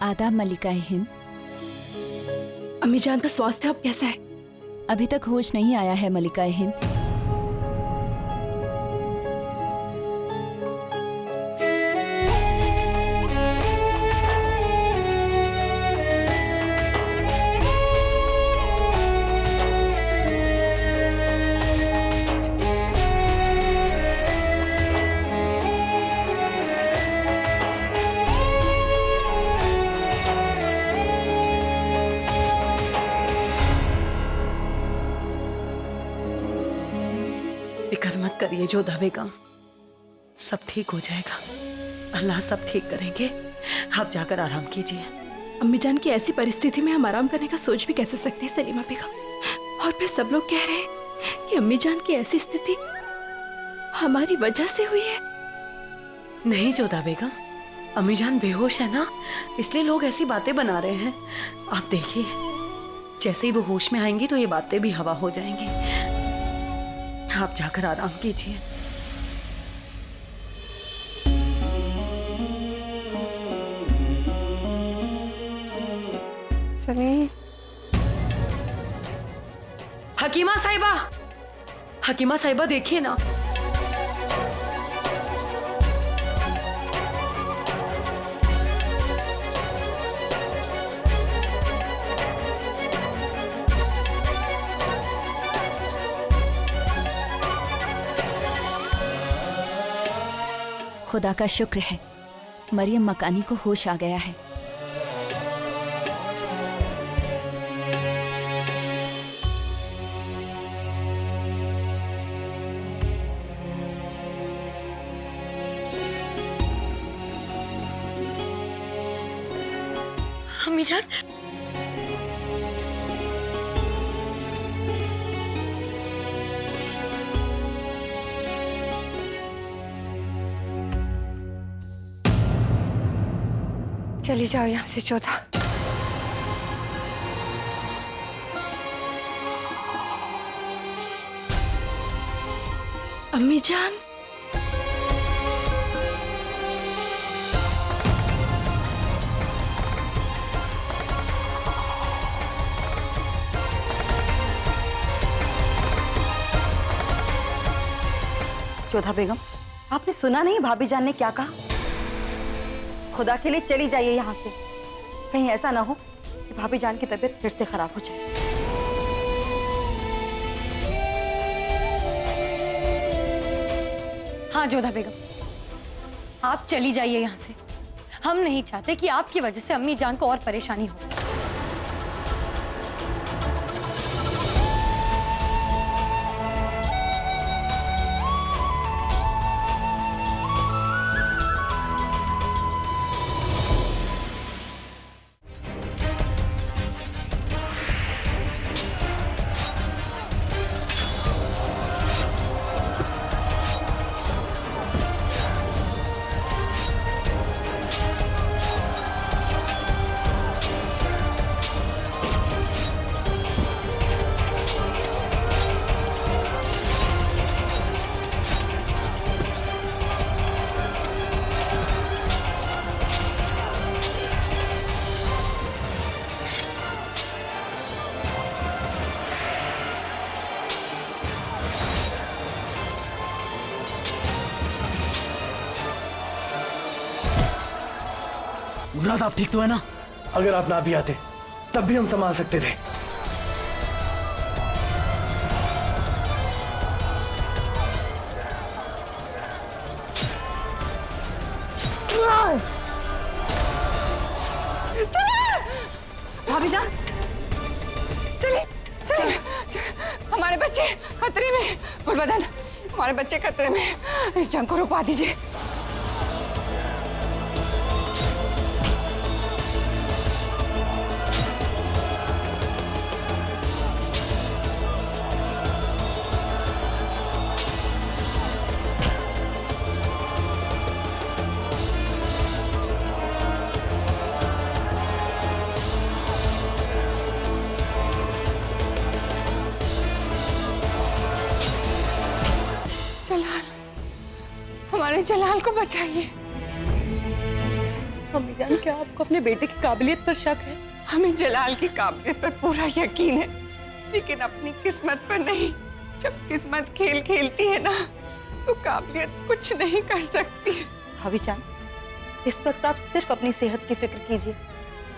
आदाब मल्लिकाए हिंद। अम्मी जान का स्वास्थ्य अब कैसा है? अभी तक होश नहीं आया है मल्लिकाए हिंद। फिक्र मत करिए जोधा बेगम, सब ठीक हो जाएगा। अल्लाह सब ठीक करेंगे। आप जाकर आराम कीजिए। अम्मी जान की ऐसी परिस्थिति में हम आराम करने का सोच भी कैसे सकते हैं सलीमा बेगम? और फिर सब लोग कह रहे हैं कि अम्मी जान की ऐसी स्थिति हमारी वजह से हुई है। नहीं जोधा बेगम, अम्मी जान बेहोश है ना, इसलिए लोग ऐसी बातें बना रहे हैं। आप देखिए, जैसे ही वो होश में आएंगी तो ये बातें भी हवा हो जाएंगी। आप जाकर आराम कीजिए। सनी, हकीमा साहिबा, हकीमा साहिबा देखिए ना। खुदा का शुक्र है, मरियम मकानी को होश आ गया है। अम्मी जान, चली जाओ यहाँ से जोधा। अम्मी जान, जोधा बेगम, आपने सुना नहीं भाभी जान ने क्या कहा? खुदा के लिए चली जाइए यहाँ से। कहीं ऐसा ना हो कि भाभी जान की तबीयत फिर से खराब हो जाए। हाँ जोधा बेगम, आप चली जाइए यहाँ से। हम नहीं चाहते कि आपकी वजह से अम्मी जान को और परेशानी हो। मुराद, आप ठीक तो है ना? अगर आप ना भी आते तब भी हम संभाल सकते थे। भाभी जान, चलिए चलिए, हमारे बच्चे खतरे में। गुलबदन, हमारे बच्चे खतरे में। इस जंग को रुकवा दीजिए। जलाल, हमारे जलाल को बचाइए। अम्मी जान, क्या आपको अपने बेटे की काबिलियत पर शक है? हमें जलाल की काबिलियत पर पूरा यकीन है, लेकिन अपनी किस्मत पर नहीं। जब किस्मत खेल खेलती है ना, तो काबिलियत कुछ नहीं कर सकती। भाभी जान, इस वक्त आप सिर्फ अपनी सेहत की फिक्र कीजिए।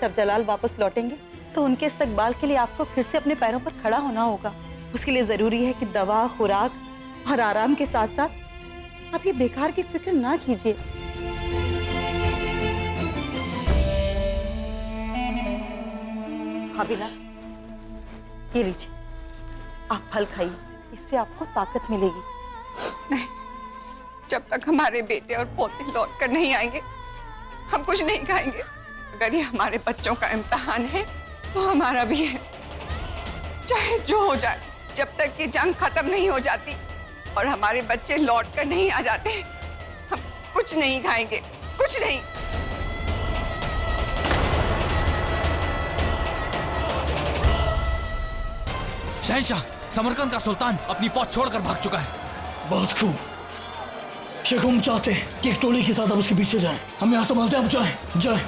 जब जलाल वापस लौटेंगे तो उनके इस्तकबाल के लिए आपको फिर से अपने पैरों पर खड़ा होना होगा। उसके लिए जरूरी है कि दवा, खुराक और आराम के साथ साथ आप ये बेकार की फिक्र ना कीजिए। भाभी ना, ये लीजिए, आप फल खाइए, इससे आपको ताकत मिलेगी। नहीं, जब तक हमारे बेटे और पोते लौट कर नहीं आएंगे, हम कुछ नहीं खाएंगे। अगर ये हमारे बच्चों का इम्तिहान है, तो हमारा भी है। चाहे जो हो जाए, जब तक ये जंग खत्म नहीं हो जाती और हमारे बच्चे लौट कर नहीं आ जाते, हम कुछ नहीं खाएंगे, कुछ नहीं। शहंशाह, समरकंद का सुल्तान अपनी फौज छोड़कर भाग चुका है। बहुत खूब। शेख, हम चाहते हैं कि एक टोली के साथ आप उसके पीछे जाएं। हम यहाँ संभालते हैं, आप जाएं, जाएं।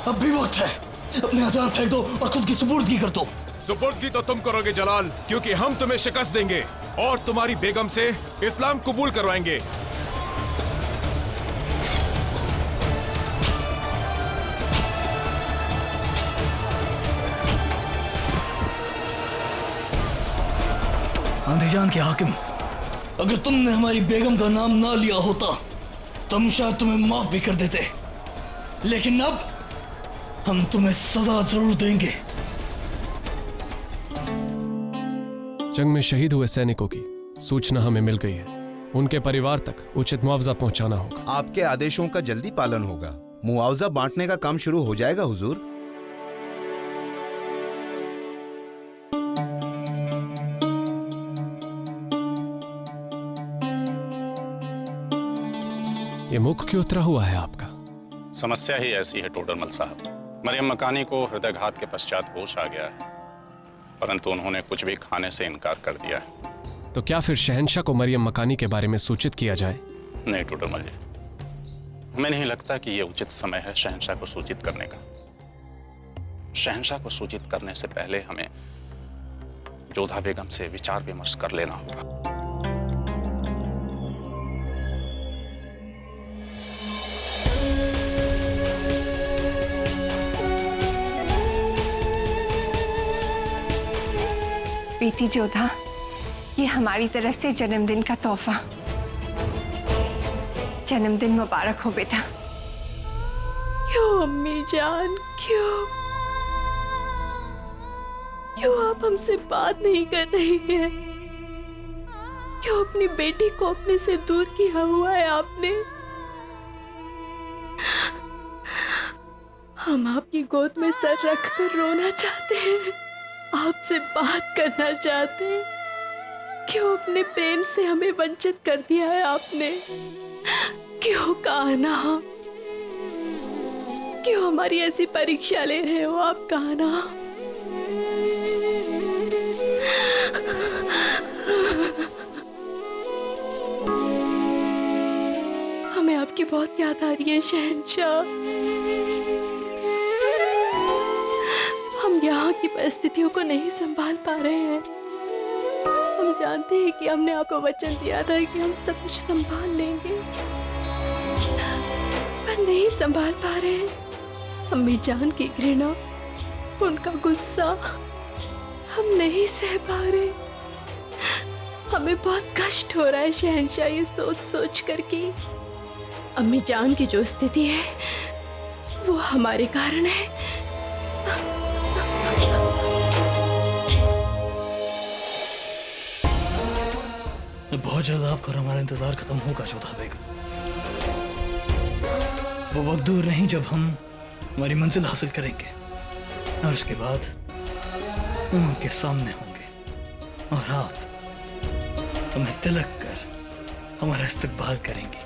अब भी वक्त है, अपने हथियार फेंक दो और खुद की सुपुर्दगी कर दो। सुपुर्दगी तो तुम करोगे जलाल, क्योंकि हम तुम्हें शिकस्त देंगे और तुम्हारी बेगम से इस्लाम कबूल करवाएंगे। आंधीजान के हाकिम, अगर तुमने हमारी बेगम का नाम ना लिया होता तो हम शायद तुम्हें माफ भी कर देते, लेकिन अब हम तुम्हें सजा जरूर देंगे। जंग में शहीद हुए सैनिकों की सूचना हमें मिल गई है। उनके परिवार तक उचित मुआवजा पहुंचाना होगा। आपके आदेशों का जल्दी पालन होगा। मुआवजा बांटने का काम शुरू हो जाएगा हुजूर। ये मुख क्यों उतरा हुआ है आपका? समस्या ही ऐसी है टोडरमल साहब। मरियम मकानी को हृदयघात के पश्चात होश आ गया है, परंतु उन्होंने कुछ भी खाने से इनकार कर दिया है। तो क्या फिर शहंशाह को मरियम मकानी के बारे में सूचित किया जाए? नहीं टोडरमल जी, हमें नहीं लगता कि यह उचित समय है शहंशाह को सूचित करने का। शहंशाह को सूचित करने से पहले हमें जोधा बेगम से विचार विमर्श कर लेना होगा। बेटी जोधा, ये हमारी तरफ से जन्मदिन का तोहफा। जन्मदिन मुबारक हो बेटा। क्यों अम्मी जान, क्यों आप हमसे बात नहीं कर रही हैं? क्यों अपनी बेटी को अपने से दूर किया हुआ है आपने? हम आपकी गोद में सर रखकर रोना चाहते हैं, आपसे बात करना चाहते हैं। क्यों अपने प्रेम से हमें वंचित कर दिया है आपने? क्यों कहा ना? क्यों हमारी ऐसी परीक्षा ले रहे हो आप? कहा ना? हमें आपकी बहुत याद आ रही है शहंशाह। हम यहाँ की परिस्थितियों को नहीं संभाल पा रहे हैं। हम जानते हैं कि हमने आपको वचन दिया था कि हम सब कुछ संभाल लेंगे, पर नहीं संभाल पा रहे हैं। अम्मी जान की घृणा, उनका गुस्सा हम नहीं सह पा रहे। हमें बहुत कष्ट हो रहा है शहंशाह, ये सोच सोच कर कि अम्मी जान की जो स्थिति है वो हमारे कारण है। बहुत जल्द आपका और हमारा इंतजार खत्म होगा जोधा बेगम। वो वक्त दूर नहीं जब हम हमारी मंजिल हासिल करेंगे और उसके बाद हम उनके सामने होंगे और आप हमें तिलक कर हमारा इस्तकबाल करेंगे।